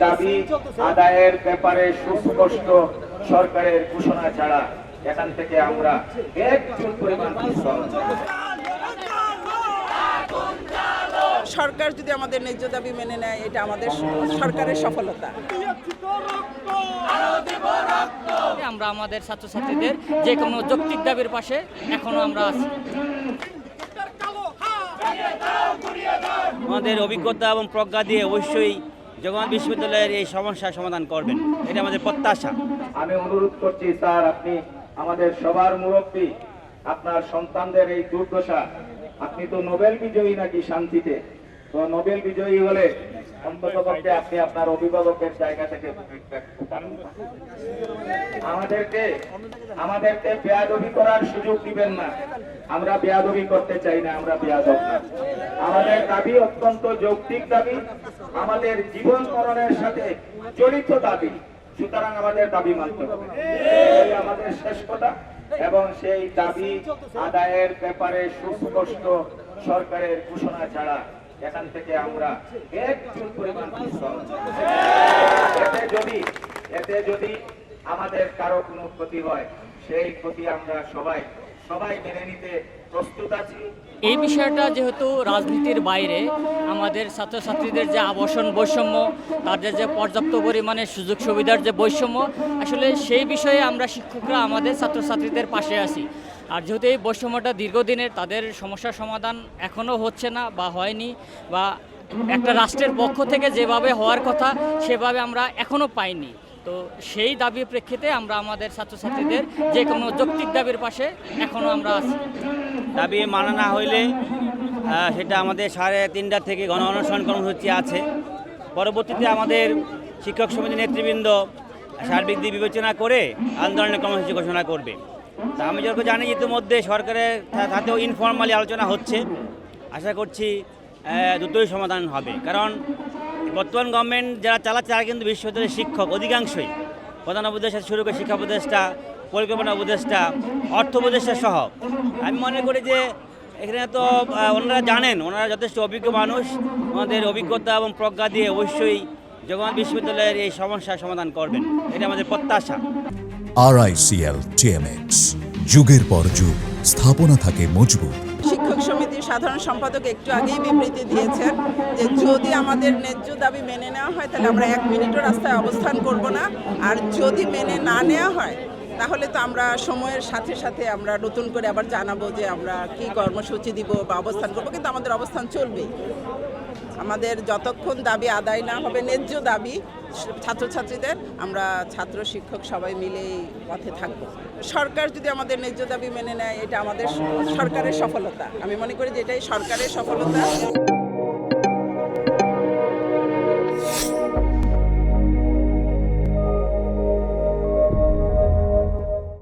দাবি আদায়ের ব্যাপারে সুস্পষ্ট সরকারের ঘোষণা ছাড়া এখান থেকে আমরা একটু পরিমাণ সরকার যদি আমাদের ন্যায্য দাবি মেনে নেয় এটা আমাদের সরকারের সফলতা। আমরা আমাদের ছাত্রছাত্রীদের যে কোনো যৌক্তিক দাবির পাশে এখনো আমরা আছি। আমাদের অভিজ্ঞতা এবং প্রজ্ঞা দিয়ে অবশ্যই জগন্নাথ বিশ্ববিদ্যালয়ের এই সমস্যার সমাধান করবেন, এটা আমাদের প্রত্যাশা। আমি অনুরোধ করছি স্যার, আপনি আমাদের সবার মুরব্বী, আপনার সন্তানদের এই দুর্দশা, আপনি তো নোবেল বিজয়ী নাকি শান্তিতে, তো নোবেল বিজয়ী হলে অন্ততপক্ষে আপনি আপনার অভিভাবকের জায়গা থেকে আমাদেরকে বেয়াদবি করার সুযোগ দিবেন না। আমরা বেয়াদবি করতে চাই না, আমরা বেয়াদব না। আমাদের দাবি অত্যন্ত যৌক্তিক দাবি, আমাদের জীবন মরণের সাথে জড়িত দাবি, সুতরাং আমাদের দাবি মানতে হবে, এই আমাদের শেষ কথা। এবং সেই দাবি আদায়ের ব্যাপারে সুস্পষ্ট সরকারের ঘোষণা ছাড়া এখান থেকে আমরা একটু পরিমাণ এতে যদি আমাদের কারো কোনো ক্ষতি হয়, সেই ক্ষতি আমরা সবাই মেনে নিতে প্রস্তুত আছি। এই বিষয়টা যেহেতু রাজনীতির বাইরে, আমাদের ছাত্রছাত্রীদের যে আবাসন বৈষম্য, তাদের যে পর্যাপ্ত পরিমাণে সুযোগ সুবিধার যে বৈষম্য, আসলে সেই বিষয়ে আমরা শিক্ষকরা আমাদের ছাত্রছাত্রীদের পাশে আছি। আর যেহেতু এই বৈষম্যটা দীর্ঘদিনের, তাদের সমস্যার সমাধান এখনও হচ্ছে না বা হয়নি, বা একটা রাষ্ট্রের পক্ষ থেকে যেভাবে হওয়ার কথা সেভাবে আমরা এখনও পাইনি। তো সেই দাবির প্রেক্ষিতে আমরা আমাদের ছাত্রছাত্রীদের যে কোনো যৌক্তিক দাবির পাশে এখনও আমরা আছি। দাবি মানা না হইলে সেটা আমাদের 3:30 থেকে গণ অনশন কর্মসূচি আছে। পরবর্তীতে আমাদের শিক্ষক সমিতির নেতৃবৃন্দ সার্বিক দিক বিবেচনা করে আন্দোলনের কর্মসূচি ঘোষণা করবে। তা আমি যখন জানি ইতিমধ্যে সরকারের সাথেও ইনফর্মালি আলোচনা হচ্ছে, আশা করছি দ্রুতই সমাধান হবে। কারণ বর্তমান গভর্নমেন্ট যারা চালাচ্ছে তারা কিন্তু বিশ্ববিদ্যালয়ের শিক্ষক অধিকাংশই, প্রধান উপদেষ্টা শুরু করে শিক্ষা উপদেষ্টা, পরিকল্পনা উপদেষ্টা, অর্থ উপদেষ্টা সহ। আমি মনে করি যে এখানে তো ওনারা জানেন, ওনারা যথেষ্ট অভিজ্ঞ মানুষ, ওনাদের অভিজ্ঞতা এবং প্রজ্ঞা দিয়ে অবশ্যই জগন্নাথ বিশ্ববিদ্যালয়ের এই সমস্যার সমাধান করবেন, এটা আমাদের প্রত্যাশা। RICL TMX, যুগের পর যুগ স্থাপনা থাকে মজবুত। শিক্ষক সমিতির সাধারণ সম্পাদক একটু আগেই বিবৃতি দিয়েছেন যে যদি আমাদের ন্যায্য দাবি মেনে নেওয়া হয় তাহলে আমরা 1 মিনিটও রাস্তায় অবস্থান করব না, আর যদি মেনে না নেওয়া হয় তাহলে তো আমরা সময়ের সাথে সাথে আমরা নতুন করে আবার জানাবো যে আমরা কি কর্মসূচি দিব বা অবস্থান করবো, কিন্তু আমাদের অবস্থান চলবেই। আমাদের যতক্ষণ দাবি আদায় না হবে, ন্যায্য দাবি ছাত্রছাত্রীদের, আমরা ছাত্র শিক্ষক সবাই মিলেই পথে থাকব। সরকার যদি আমাদের ন্যায্য দাবি মেনে নেয় এটা আমাদের সরকারের সফলতা। আমি মনে করি যে এটাই সরকারের সফলতা।